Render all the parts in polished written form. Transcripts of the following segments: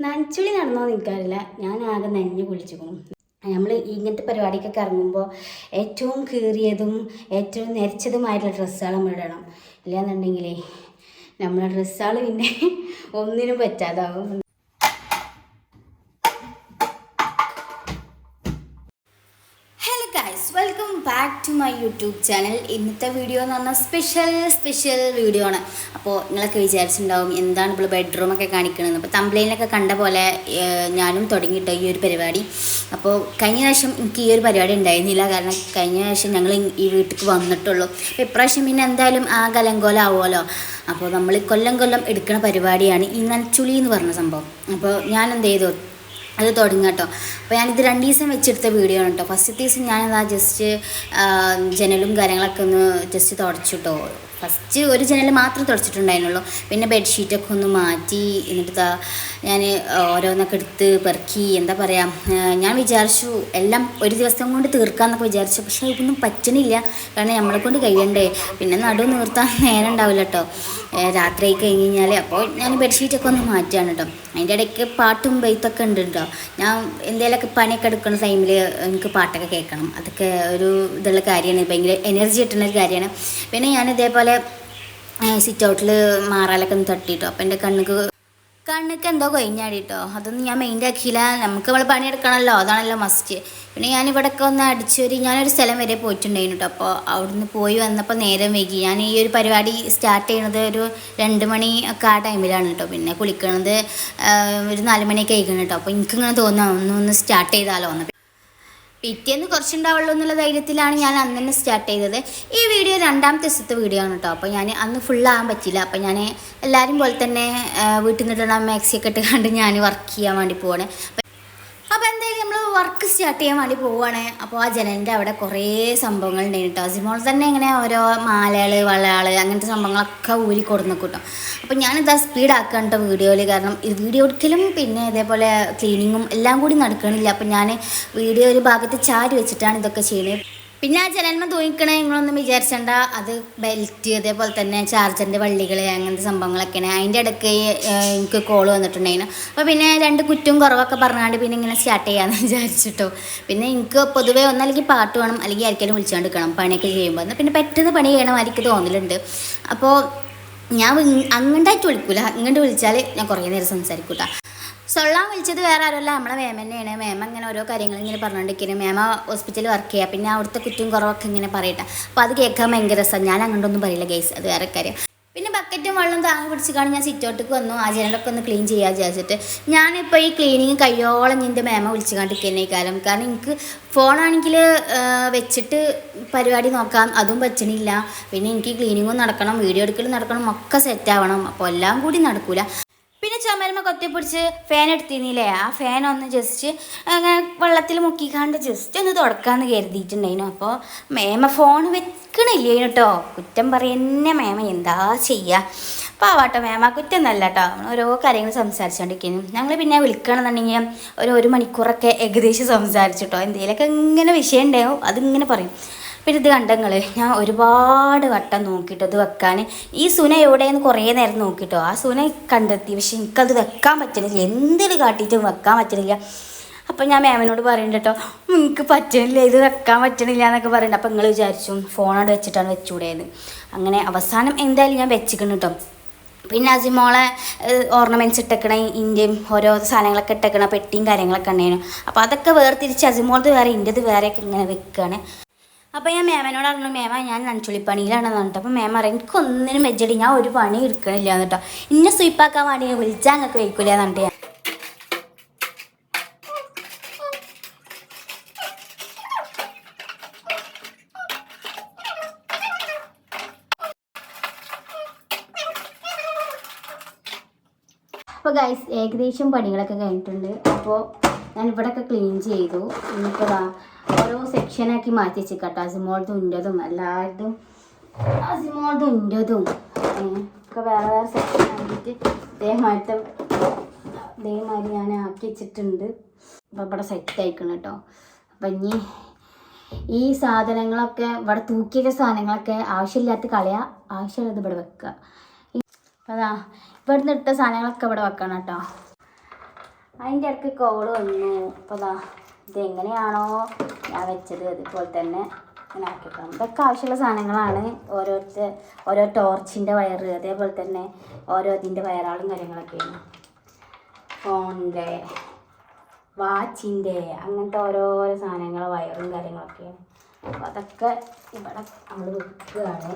നനച്ചുളി നടന്നോ നിൽക്കാറില്ല, ഞാൻ ആകെ നനഞ്ഞ് കുളിച്ചിരിക്കണം. നമ്മൾ ഇങ്ങനത്തെ പരിപാടിക്കൊക്കെ ഇറങ്ങുമ്പോൾ ഏറ്റവും കീറിയതും ഏറ്റവും നരച്ചതുമായിട്ടുള്ള ഡ്രസ്സുകൾ നമ്മൾ ഇടണം. ഇല്ലയെന്നുണ്ടെങ്കിലേ നമ്മളെ ഡ്രസ്സുകൾ പിന്നെ ഒന്നിനും പറ്റാതാവും. Welcome back to my YouTube channel. ഇന്നത്തെ വീഡിയോ എന്ന് പറഞ്ഞാൽ സ്പെഷ്യൽ വീഡിയോ ആണ്. അപ്പോൾ നിങ്ങളൊക്കെ വിചാരിച്ചിട്ടുണ്ടാവും എന്താണ് ഇപ്പോൾ ബെഡ്റൂമൊക്കെ കാണിക്കണമെന്ന്. അപ്പോൾ തംബ്ലൈനിലൊക്കെ കണ്ട പോലെ ഞാനും തുടങ്ങിയിട്ടോ ഈ ഒരു പരിപാടി. അപ്പോൾ കഴിഞ്ഞ പ്രാവശ്യം എനിക്ക് ഈ ഒരു പരിപാടി ഉണ്ടായിരുന്നില്ല, കാരണം കഴിഞ്ഞ പ്രാവശ്യം ഞങ്ങൾ ഈ വീട്ടിലേക്ക് വന്നിട്ടുള്ളൂ. അപ്പോൾ ഇപ്രാവശ്യം പിന്നെ എന്തായാലും ആ കലങ്കോലാവുമല്ലോ. അപ്പോൾ നമ്മൾ കൊല്ലം എടുക്കുന്ന പരിപാടിയാണ് ഈ നനച്ചുളി എന്ന് പറഞ്ഞ സംഭവം. അപ്പോൾ ഞാൻ എന്ത് ചെയ്തു, അത് തുടങ്ങുക കേട്ടോ. അപ്പോൾ ഞാനിത് 2 ദിവസം വെച്ചെടുത്ത വീഡിയോ ആണ് കേട്ടോ. ഫസ്റ്റ് ദിവസം ഞാനെന്താ ജസ്റ്റ് ജനലും കാര്യങ്ങളൊക്കെ ഒന്ന് ജസ്റ്റ് തുടച്ചു കേട്ടോ. ഫസ്റ്റ് ഒരു ജനൽ മാത്രം തുടച്ചിട്ടുണ്ടായിരുന്നുള്ളൂ. പിന്നെ ബെഡ്ഷീറ്റൊക്കെ ഒന്ന് മാറ്റി, എന്നിട്ട് ഞാൻ ഓരോന്നൊക്കെ എടുത്ത് പെറുക്കി, എന്താ പറയുക, ഞാൻ വിചാരിച്ചു എല്ലാം ഒരു ദിവസം കൊണ്ട് തീർക്കാമെന്നൊക്കെ വിചാരിച്ചു. പക്ഷേ ഇതൊന്നും പറ്റണില്ല, കാരണം നമ്മളെ കൊണ്ട് കഴിയണ്ടേ. പിന്നെ നടുവ് നിർത്താൻ നേരം ഉണ്ടാവില്ല കേട്ടോ, രാത്രി ആയി കഴിഞ്ഞ് കഴിഞ്ഞാൽ. അപ്പോൾ ഞാൻ ബെഡ്ഷീറ്റൊക്കെ ഒന്ന് മാറ്റുകയാണ് കേട്ടോ. അതിൻ്റെ ഇടയ്ക്ക് പാട്ടും ബെയ്ത്തൊക്കെ ഉണ്ട് കേട്ടോ. ഞാൻ എന്തെങ്കിലുമൊക്കെ പണിയൊക്കെ എടുക്കുന്ന ടൈമിൽ എനിക്ക് പാട്ടൊക്കെ കേൾക്കണം. അതൊക്കെ ഒരു ഇതുള്ള കാര്യമാണ്, ഭയങ്കര എനർജി കിട്ടുന്ന ഒരു കാര്യമാണ്. പിന്നെ ഞാൻ ഇതേപോലെ സിറ്റ് ഔട്ടിൽ മാറാലൊക്കെ ഒന്ന് തട്ടിട്ടോ. അപ്പം എൻ്റെ കണ്ണുക്ക് എന്തോ കൊഴിഞ്ഞാടിട്ടോ. അതൊന്നും ഞാൻ മെയിൻ്റെ ആക്കിയില്ല. നമുക്ക് നമ്മൾ പണിയെടുക്കണമല്ലോ, അതാണല്ലോ മസ്റ്റ്. പിന്നെ ഞാനിവിടെയൊക്കെ ഒന്ന് അടിച്ചൊരു ഞാനൊരു സ്ഥലം വരെ പോയിട്ടുണ്ടായിരുന്നു കേട്ടോ. അപ്പോൾ അവിടുന്ന് പോയി വന്നപ്പോൾ നേരം വൈകി. ഞാൻ ഈ ഒരു പരിപാടി സ്റ്റാർട്ട് ചെയ്യണത് ഒരു 2 മണി ഒക്കെ ആ ടൈമിലാണ് കേട്ടോ. പിന്നെ കുളിക്കണത് ഒരു 4 മണിയൊക്കെ കഴിക്കണം കേട്ടോ. അപ്പോൾ എനിക്കിങ്ങനെ തോന്നുന്നു ഒന്ന് സ്റ്റാർട്ട് ചെയ്താലോ എന്ന്. പിറ്റേന്ന് കുറച്ചുണ്ടാവുള്ളൂ എന്നുള്ള ധൈര്യത്തിലാണ് ഞാൻ അന്ന് തന്നെ സ്റ്റാർട്ട് ചെയ്തത്. ഈ വീഡിയോ 2ാമത്തെ ദിവസത്തെ വീഡിയോ ആണ് കേട്ടോ. അപ്പോൾ ഞാൻ അന്ന് ഫുള്ളാകാൻ പറ്റില്ല. അപ്പോൾ ഞാൻ എല്ലാവരും പോലെ തന്നെ വീട്ടിൽ നിന്നിട്ടുള്ള മാക്സിയൊക്കെ ഇട്ട് കണ്ട് ഞാൻ വർക്ക് ചെയ്യാൻ വേണ്ടി പോവാണ്. അപ്പോൾ എന്തായാലും നമ്മൾ വർക്ക് സ്റ്റാർട്ട് ചെയ്യാൻ വേണ്ടി പോവുകയാണ്. അപ്പോൾ ആ ജനലിൻ്റെ അവിടെ കുറേ സംഭവങ്ങൾ ഉണ്ടായിരുന്നു കേട്ടോ. അസിമോൾ തന്നെ ഇങ്ങനെ ഓരോ മാലകൾ വളകൾ അങ്ങനത്തെ സംഭവങ്ങളൊക്കെ ഊരി കൊടുന്നു കിട്ടും. അപ്പോൾ ഞാനിതാ സ്പീഡാക്കാൻ കേട്ടോ വീഡിയോയിൽ, കാരണം ഇത് വീഡിയോ എടുക്കലും പിന്നെ ഇതേപോലെ ക്ലീനിങ്ങും എല്ലാം കൂടി നടക്കണില്ല. അപ്പോൾ ഞാൻ വീഡിയോ ഒരു ഭാഗത്ത് ചാരി വെച്ചിട്ടാണ് ഇതൊക്കെ ചെയ്യുന്നത്. പിന്നെ ആ ജനൽമ തൂങ്ങിക്കണേ നിങ്ങളൊന്നും വിചാരിച്ചണ്ട, അത് ബെൽറ്റ് അതേപോലെ തന്നെ ചാർജറിൻ്റെ വള്ളികൾ അങ്ങനത്തെ സംഭവങ്ങളൊക്കെയാണ്. അതിൻ്റെ ഇടയ്ക്ക് എനിക്ക് കോൾ വന്നിട്ടുണ്ടായിരുന്നു. അപ്പോൾ പിന്നെ 2 കുറ്റും കുറവൊക്കെ പറഞ്ഞാണ്ട് പിന്നെ ഇങ്ങനെ സ്റ്റാർട്ട് ചെയ്യാമെന്ന് വിചാരിച്ചിട്ടോ. പിന്നെ എനിക്ക് പൊതുവേ ഒന്നല്ലെങ്കിൽ പാട്ട് വേണം, അല്ലെങ്കിൽ ആർക്കെങ്കിലും വിളിച്ചുകൊണ്ട് നിൽക്കണം പണിയൊക്കെ ചെയ്യുമ്പോൾ. പിന്നെ പെട്ടെന്ന് പണി ചെയ്യണം എനിക്ക് തോന്നലുണ്ട്. അപ്പോൾ ഞാൻ അങ്ങോട്ടായിട്ട് വിളിക്കൂല, ഇങ്ങോട്ട് വിളിച്ചാൽ ഞാൻ കുറേ നേരം സംസാരിക്കൂട്ട. സൊള്ളാൻ വിളിച്ചത് വേറെ ആരുമല്ല, നമ്മളെ മേമ തന്നെയാണ്. മേമ ഇങ്ങനെ ഓരോ കാര്യങ്ങൾ ഇങ്ങനെ പറഞ്ഞുകൊണ്ടിരിക്കുന്നത്. മേമ ഹോസ്പിറ്റലിൽ വർക്ക് ചെയ്യുക, പിന്നെ അവിടുത്തെ കുറ്റും കുറവൊക്കെ ഇങ്ങനെ പറയട്ടെ. അപ്പോൾ അത് കേൾക്കാൻ ഭയങ്കര രസം. ഞാൻ അങ്ങോട്ടൊന്നും പറയില്ല ഗൈസ്, അത് വേറെ കാര്യം. പിന്നെ ബക്കറ്റും വെള്ളം താങ്ങി പിടിച്ച് കാണി ഞാൻ സിറ്റൗട്ടിക്ക് വന്നു. ആ ജനലൊക്കെ ഒന്ന് ക്ലീൻ ചെയ്യാൻ വിചാരിച്ചിട്ട് ഞാനിപ്പോൾ ഈ ക്ലീനിങ് കയ്യോളം എൻ്റെ മേമ വിളിച്ച് കണ്ടിരിക്കുന്നേ കാലം. കാരണം എനിക്ക് ഫോണാണെങ്കിൽ വെച്ചിട്ട് പരിപാടി നോക്കാം, അതും പറ്റണില്ല. പിന്നെ എനിക്ക് ക്ലീനിങ്ങും നടക്കണം, വീഡിയോ എടുക്കലും നടക്കണം, ഒക്കെ സെറ്റാവണം. അപ്പോൾ എല്ലാം കൂടി നടക്കൂല. പിന്നെ ചുമരുമ്മ കൊത്തിപ്പിടിച്ച് ഫാൻ എടുത്തിരുന്നില്ലേ, ആ ഫാൻ ഒന്ന് ജസ്റ്റ് അങ്ങനെ വെള്ളത്തിൽ മുക്കിക്കാണ്ട് ജസ്റ്റ് ഒന്ന് തുടക്കാമെന്ന് കരുതിയിട്ടുണ്ടായിരുന്നു. അപ്പോൾ മേമ ഫോൺ വെക്കണില്ലേ കേട്ടോ. കുറ്റം പറയുന്ന മേമ എന്താ ചെയ്യുക. പാവാട്ടോ മേമ, കുറ്റം എന്നല്ല കേട്ടോ. ഓരോ കാര്യങ്ങൾ സംസാരിച്ചുകൊണ്ടിരിക്കുന്നു. ഞങ്ങൾ പിന്നെ വിളിക്കണമെന്നുണ്ടെങ്കിൽ ഒരു മണിക്കൂറൊക്കെ ഏകദേശം സംസാരിച്ചിട്ടോ. എന്തെങ്കിലുമൊക്കെ ഇങ്ങനെ വിഷയം ഉണ്ടാവും, അതിങ്ങനെ പറയും. പിന്നെ ഇത് കണ്ടങ്ങൾ ഞാൻ ഒരുപാട് വട്ടം നോക്കിയിട്ടോ ഇത് വെക്കാൻ. ഈ സുന എവിടെയെന്ന് കുറേ നേരം നോക്കിയിട്ടോ ആ സുന കണ്ടെത്തി. പക്ഷെ എനിക്കത് വെക്കാൻ പറ്റണില്ല, എന്തിന് കാട്ടിയിട്ടും വെക്കാൻ പറ്റണില്ല. അപ്പം ഞാൻ മേമനോട് പറയുന്നുണ്ട് കേട്ടോ, എനിക്ക് പറ്റണില്ല, ഇത് വെക്കാൻ പറ്റണില്ല എന്നൊക്കെ പറയുന്നുണ്ട്. അപ്പം നിങ്ങൾ വിചാരിച്ചു ഫോണോട് വെച്ചിട്ടാണ് വെച്ചുകൂടെയെന്ന്. അങ്ങനെ അവസാനം എന്തായാലും ഞാൻ വെച്ചിക്കണം കേട്ടോ. പിന്നെ അസിമോളെ ഓർണമെൻറ്റ്സ് ഇട്ടേക്കണ ഇന്ത്യയും ഓരോ സാധനങ്ങളൊക്കെ ഇട്ടേക്കണ പെട്ടിയും കാര്യങ്ങളൊക്കെ ഉണ്ടായിരുന്നു. അപ്പോൾ അതൊക്കെ വേർതിരിച്ച് അസിമോളത് വേറെ ഇന്ത്യത് വേറെയൊക്കെ ഇങ്ങനെ വെക്കുകയാണ്. അപ്പോൾ ഞാൻ മേമനോട് പറഞ്ഞു, മേമ ഞാൻ നനച്ചുള്ളിപ്പണിയിലാണെന്ന് പറഞ്ഞിട്ട്. അപ്പോൾ മേമ പറയും എനിക്കൊന്നിനും വെച്ചടി, ഞാൻ ഒരു പണി എടുക്കണില്ല എന്നിട്ടോ, ഇന്നെ സ്വീപ്പാക്കാൻ വേണ്ടി വിളിച്ചാൽ അങ്ങൊക്കെ വയ്ക്കില്ല എന്നിട്ട് ഞാൻ. അപ്പോൾ ഗൈസ് ഏകദേശം പണികളൊക്കെ കഴിഞ്ഞിട്ടുണ്ട്. അപ്പോൾ ഞാൻ ഇവിടെയൊക്കെ ക്ലീൻ ചെയ്തു. ഇനിയിപ്പോൾ ഓരോ സെക്ഷനാക്കി മാറ്റി വെച്ചിട്ടോ. അസിമോൾതും ഇൻ്റെതും എല്ലാവരുടെയും അസിമോൾതും ഇൻ്റെതും ഒക്കെ വേറെ വേറെ സെക്ഷൻ ആക്കിയിട്ട് ഇതേമാതിരി ഞാൻ ആക്കി വെച്ചിട്ടുണ്ട്. അപ്പോൾ ഇവിടെ സെറ്റ് ആയിക്കണം കേട്ടോ. അപ്പം ഇനി ഈ സാധനങ്ങളൊക്കെ ഇവിടെ തൂക്കിയ സാധനങ്ങളൊക്കെ ആവശ്യമില്ലാത്ത കളയുക, ആവശ്യമുള്ളത് ഇവിടെ വെക്കുക. അതാ ഇവിടുന്ന് ഇട്ട സാധനങ്ങളൊക്കെ ഇവിടെ വെക്കണം കേട്ടോ. അതിൻ്റെ ഇടയ്ക്ക് കോള് വന്നു. അപ്പോൾ ഇതെങ്ങനെയാണോ ഞാൻ വെച്ചത് അതുപോലെ തന്നെ ഇങ്ങനെ ആക്കിയിട്ടാണ്. ഇതൊക്കെ ആവശ്യമുള്ള സാധനങ്ങളാണ്. ഓരോ ടോർച്ചിൻ്റെ വയറ്, അതേപോലെ തന്നെ ഓരോ ഇതിൻ്റെ വയറാളും കാര്യങ്ങളൊക്കെയാണ്. ഫോണിൻ്റെ, വാച്ചിൻ്റെ, അങ്ങനത്തെ ഓരോരോ സാധനങ്ങൾ വയറും കാര്യങ്ങളൊക്കെയാണ്. അപ്പോൾ അതൊക്കെ ഇവിടെ നമ്മൾ വെക്കുകയാണ്.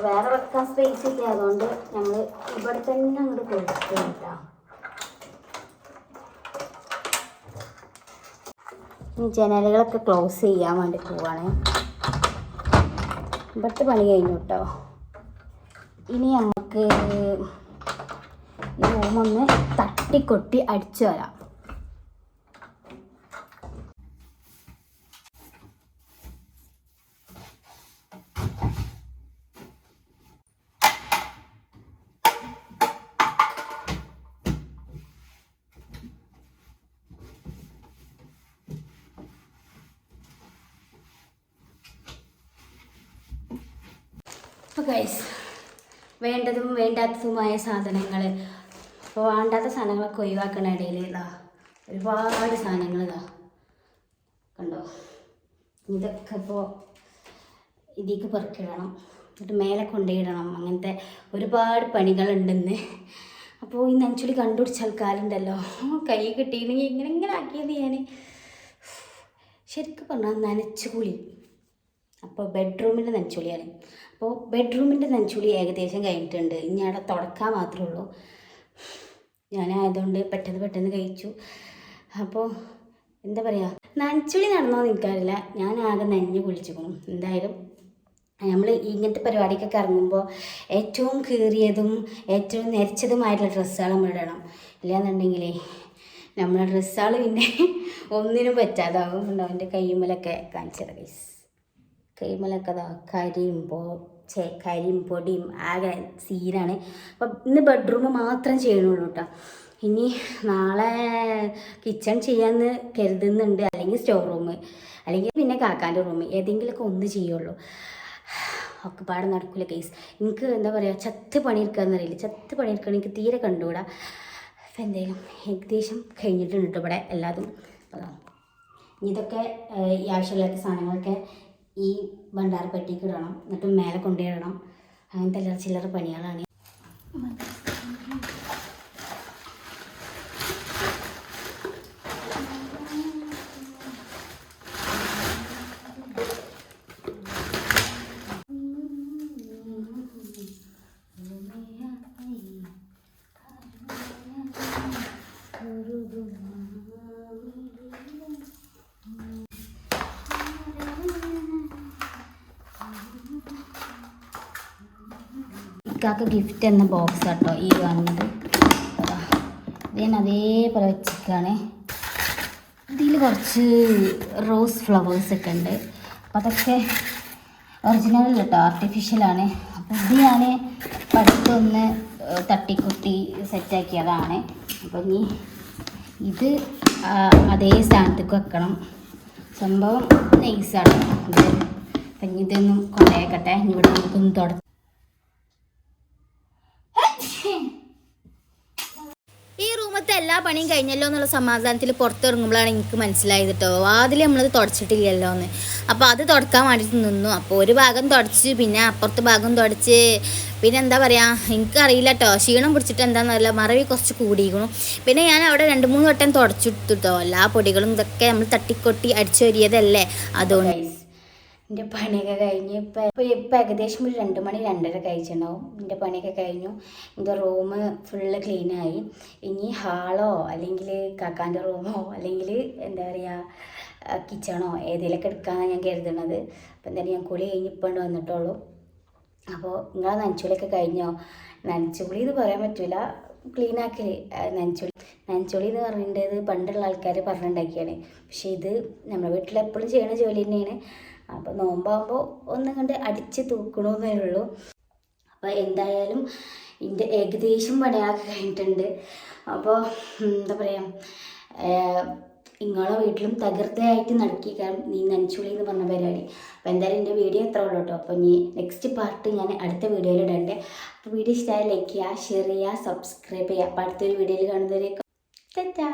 വേറെ വെക്കാൻ സ്പേസ് ഇല്ല, അതുകൊണ്ട് നമ്മൾ ഇവിടെ തന്നെ അങ്ങോട്ട് കൊടുക്കുന്നില്ല. ഇനി ജനലുകളൊക്കെ ക്ലോസ് ചെയ്യാൻ വേണ്ടി പോവാണ്. ഇവിടുത്തെ പണി കഴിഞ്ഞു കേട്ടോ. ഇനി നമുക്ക് ഈ റൂമൊന്ന് തട്ടിക്കൊട്ടി അടിച്ചു വരാം. അപ്പോൾ ഗൈസ്, വേണ്ടതും വേണ്ടാത്തതുമായ സാധനങ്ങൾ, അപ്പോൾ വേണ്ടാത്ത സാധനങ്ങളൊക്കെ ഒഴിവാക്കണ ഇടയിൽ ഒരുപാട് സാധനങ്ങൾ കണ്ടോ. ഇതൊക്കെ ഇപ്പോൾ ഇതിലേക്ക് പെറുക്കിടണം, എന്നിട്ട് മേലെ കൊണ്ടുപോയിടണം. അങ്ങനത്തെ ഒരുപാട് പണികളുണ്ടെന്ന്. അപ്പോൾ ഈ നനച്ചുളി കണ്ടുപിടിച്ച ആൾക്കാരുണ്ടല്ലോ, കൈ കിട്ടിയിരുന്നെങ്കിൽ ഇങ്ങനെ ആക്കിയത് ഞാൻ ശരിക്കും പറഞ്ഞാൽ നനച്ചുകുളി. അപ്പോൾ ബെഡ്റൂമിൻ്റെ നനച്ചുളിയാണ്. അപ്പോൾ ബെഡ്റൂമിൻ്റെ നനച്ചുളി ഏകദേശം കഴിഞ്ഞിട്ടുണ്ട്. ഇനി അവിടെ തുടക്കാൻ മാത്രമേ ഉള്ളൂ. ഞാനായതുകൊണ്ട് പെട്ടെന്ന് കഴിച്ചു. അപ്പോൾ എന്താ പറയുക, നനച്ചുളി നടന്നോ നിൽക്കാറില്ല, ഞാൻ ആകെ നനഞ്ഞ് കുളിച്ചിരിക്കണം. എന്തായാലും നമ്മൾ ഇങ്ങനത്തെ പരിപാടിക്കൊക്കെ ഇറങ്ങുമ്പോൾ ഏറ്റവും കീറിയതും ഏറ്റവും നരച്ചതുമായിട്ടുള്ള ഡ്രസ്സുകൾ നമ്മൾ ഇടണം. ഇല്ലയെന്നുണ്ടെങ്കിലേ നമ്മളെ ഡ്രസ്സുകൾ പിന്നെ ഒന്നിനും പറ്റാതാവും. ഉണ്ടാവും. എൻ്റെ കയ്യുമ്മലൊക്കെ കാണിച്ചത് ഗൈസ്, കൈമലൊക്കെ കരിയും പൊടിയും ആകെ സീനാണ്. അപ്പം ഇന്ന് ബെഡ്റൂം മാത്രം ചെയ്യണുള്ളൂ കേട്ടോ. ഇനി നാളെ കിച്ചൺ ചെയ്യാമെന്ന് കരുതുന്നുണ്ട്, അല്ലെങ്കിൽ സ്റ്റോർ റൂം, അല്ലെങ്കിൽ പിന്നെ കാക്കാൻ്റെ റൂം, ഏതെങ്കിലുമൊക്കെ ഒന്ന് ചെയ്യുള്ളൂ. ഒക്കെ പാടെ നടക്കില്ല കേസ്. എനിക്ക് എന്താ പറയുക, ചത്ത് പണിയെടുക്കാമെന്നറിയില്ല. ചത്ത് പണിയെടുക്കണം എനിക്ക് തീരെ കണ്ടുകൂടാ. അപ്പം എന്തായാലും ഏകദേശം കഴിഞ്ഞിട്ടുണ്ട് കേട്ടോ ഇവിടെ എല്ലാതും. അതാണ് ഇതൊക്കെ ഈ ആവശ്യമുള്ള സാധനങ്ങളൊക്കെ ഈ ഭണ്ഡാരപ്പെട്ടിക്ക് ഇടണം, എന്നിട്ട് മേലെ കൊണ്ടുപോയിടണം. അങ്ങനത്തെ ചില്ലറ പണികളാണ്. ഇക്കാക്ക് ഗിഫ്റ്റ് എന്ന ബോക്സ് കേട്ടോ ഈ കാണുന്നത്. ഞാൻ അതേപോലെ വെച്ചിരിക്കുകയാണ്. ഇതിൽ കുറച്ച് റോസ് ഫ്ലവേഴ്സൊക്കെ ഉണ്ട്. അപ്പോൾ അതൊക്കെ ഒറിജിനൽ കേട്ടോ, ആർട്ടിഫിഷ്യലാണ്. അപ്പോൾ ഇത് ഞാൻ പഠിത്തൊന്ന് തട്ടിക്കുട്ടി സെറ്റാക്കിയതാണ്. അപ്പോൾ ഇനി ഇത് അതേ സ്ഥാനത്തേക്ക് വെക്കണം. സംഭവം നൈസാണ് ഇത്. അപ്പം ഇതൊന്നും കൊണ്ടേക്കട്ടെ. ഇവിടെ നമുക്കൊന്ന് തുടങ്ങാം. ഈ റൂമത്തെ എല്ലാ പണിയും കഴിഞ്ഞല്ലോ എന്നുള്ള സമാധാനത്തിൽ പുറത്തിറങ്ങുമ്പോഴാണ് എനിക്ക് മനസ്സിലായത് കേട്ടോ, വാതിൽ നമ്മളത് തുടച്ചിട്ടില്ലല്ലോ എന്ന്. അപ്പോൾ അത് തുടക്കാൻ വേണ്ടിയിട്ട് നിന്നു. അപ്പോൾ ഒരു ഭാഗം തുടച്ച്, പിന്നെ അപ്പുറത്തെ ഭാഗം തുടച്ച്, പിന്നെ എന്താ പറയുക, എനിക്കറിയില്ല കേട്ടോ, ക്ഷീണം പിടിച്ചിട്ട് എന്താണെന്നറിയില്ല, മറവി കുറച്ച് കൂടിയിരിക്കണം. പിന്നെ ഞാൻ അവിടെ 2-3 വട്ടം തുടച്ചിട്ടു കേട്ടോ. എല്ലാ പൊടികളും ഇതൊക്കെ നമ്മൾ തട്ടിക്കൊട്ടി അടിച്ചൊരിയതല്ലേ, അതുകൊണ്ട് എൻ്റെ പണിയൊക്കെ കഴിഞ്ഞ് ഇപ്പം ഏകദേശം ഒരു 2 മണി 2:30 കഴിച്ചിട്ടുണ്ടാവും. എൻ്റെ പണിയൊക്കെ കഴിഞ്ഞു. എൻ്റെ റൂം ഫുള്ള് ക്ലീനായി. ഇനി ഹാളോ അല്ലെങ്കിൽ കാക്കാൻ്റെ റൂമോ അല്ലെങ്കിൽ എന്താ പറയുക കിച്ചണോ ഏതെങ്കിലുമൊക്കെ എടുക്കാമെന്നാണ് ഞാൻ കരുതുന്നത്. അപ്പം എന്തായാലും ഞാൻ കുളി കഴിഞ്ഞ് ഇപ്പം വന്നിട്ടുള്ളൂ. അപ്പോൾ നിങ്ങളെ നനച്ചുളിയൊക്കെ കഴിഞ്ഞോ? നനച്ചുളി എന്ന് പറയാൻ പറ്റില്ല, ക്ലീനാക്കൽ. നനച്ചുളി എന്ന് പറഞ്ഞിട്ടുള്ളത് പണ്ടുള്ള ആൾക്കാർ പറഞ്ഞുണ്ടാക്കിയാണ്. പക്ഷേ ഇത് നമ്മുടെ വീട്ടിലെപ്പോഴും ചെയ്യണ ജോലി തന്നെയാണ്. അപ്പോൾ നോമ്പാകുമ്പോൾ ഒന്നും കണ്ട് അടിച്ച് തൂക്കണമെന്നേ ഉള്ളൂ. അപ്പോൾ എന്തായാലും ഇതിൻ്റെ ഏകദേശം പണികളൊക്കെ കഴിഞ്ഞിട്ടുണ്ട്. അപ്പോൾ എന്താ പറയുക, നിങ്ങളെ വീട്ടിലും തകൃതയായിട്ട് നടക്കിക്കാൻ നീ നനച്ചുളി എന്ന് പറഞ്ഞ പരിപാടി. അപ്പോൾ എന്തായാലും എൻ്റെ വീഡിയോ എത്ര ഉള്ളൂ കേട്ടോ. അപ്പോൾ ഇനി നെക്സ്റ്റ് പാർട്ട് ഞാൻ അടുത്ത വീഡിയോയിൽ ഇടണ്ടേ. അപ്പോൾ വീഡിയോ ഇഷ്ടമായി ലൈക്ക് ചെയ്യുക, ഷെയർ ചെയ്യുക, സബ്സ്ക്രൈബ് ചെയ്യുക. അപ്പോൾ അടുത്തൊരു വീഡിയോയിൽ കാണുന്നവരേക്കും ടാറ്റാ.